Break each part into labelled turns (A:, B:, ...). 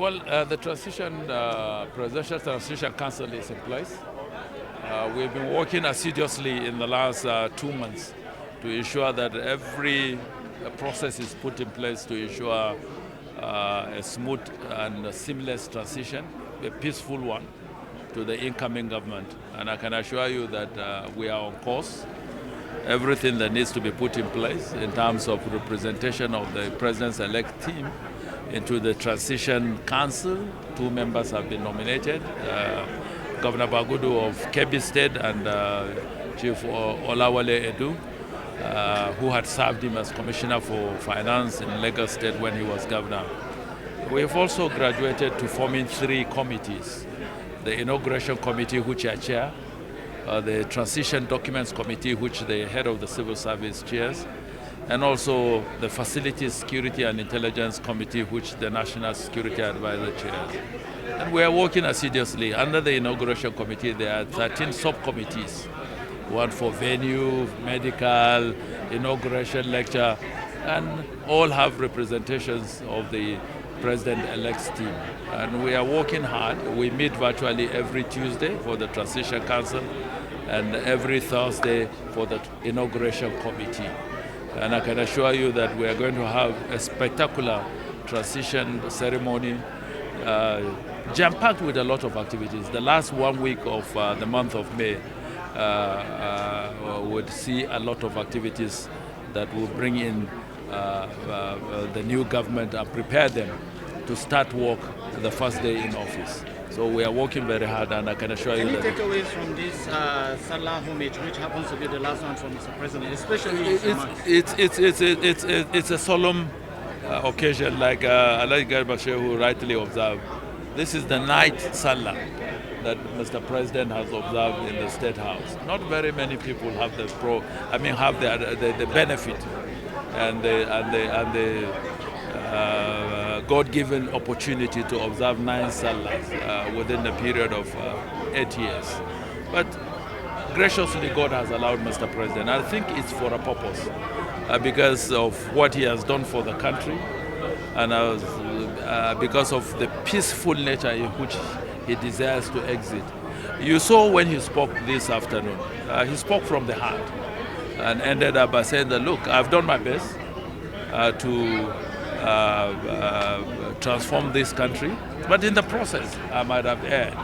A: Well, the Presidential Transition Council is in place. We've been working assiduously in the last 2 months to ensure that every process is put in place to ensure a smooth and a seamless transition, a peaceful one, to the incoming government. And I can assure you that we are on course. Everything that needs to be put in place in terms of representation of the President's-elect team into the Transition Council. 2 members have been nominated, Governor Bagudu of Kebbi State and Chief Olawale Edu, who had served him as Commissioner for Finance in Lagos State when he was governor. We have also graduated to forming 3 committees: the Inauguration Committee, which I chair, the Transition Documents Committee, which the head of the Civil Service chairs, and also the Facilities, Security and Intelligence Committee, which the National Security Advisor chairs. And we are working assiduously. Under the Inauguration Committee, there are 13 subcommittees, one for venue, medical, inauguration lecture, and all have representations of the President-elect's team. And we are working hard. We meet virtually every Tuesday for the Transition Council and every Thursday for the Inauguration Committee. And I can assure you that we are going to have a spectacular transition ceremony, jam-packed with a lot of activities. The last 1 week of the month of May would see a lot of activities that will bring in the new government and prepare them to start work the first day in office. So we are working very hard, and I can assure you that.
B: Any takeaways from this Salah homage, which happens to be the last one from Mr. President, especially
A: it's a solemn occasion, like Alhaji Garba Shehu rightly observed. This is the 9th Salah that Mr. President has observed in the State House. Not very many people have the benefit and the God-given opportunity to observe 9 Salahs within the period of 8 years. But graciously, God has allowed Mr. President. I think it's for a purpose, because of what he has done for the country, and because of the peaceful nature in which he desires to exit. You saw when he spoke this afternoon, he spoke from the heart and ended up by saying that, look, I've done my best to transform this country, but in the process I might have erred,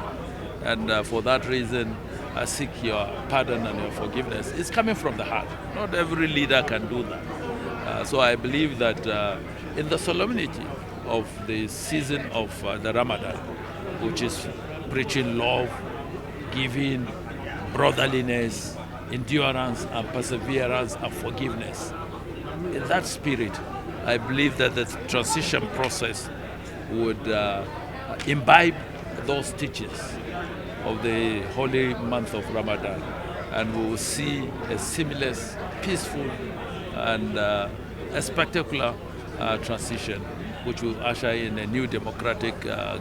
A: and for that reason I seek your pardon and your forgiveness. It's coming from the heart. Not every leader can do that. So I believe that in the solemnity of the season of the Ramadan, which is preaching love, giving, brotherliness, endurance and perseverance and forgiveness, in that spirit, I believe that the transition process would imbibe those teachings of the holy month of Ramadan, and we will see a seamless, peaceful, and a spectacular transition, which will usher in a new democratic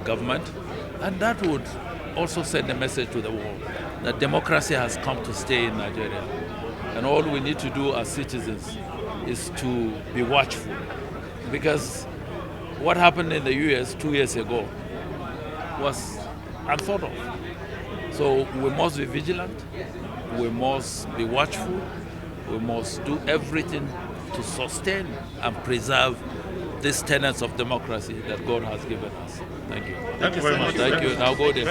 A: government. And that would also send a message to the world that democracy has come to stay in Nigeria. And all we need to do as citizens is to be watchful, because what happened in the US 2 years ago was unthought of. So we must be vigilant, we must be watchful, we must do everything to sustain and preserve these tenets of democracy that God has given us. Thank you.
B: Thank you very much.
A: Thank you. Now go there.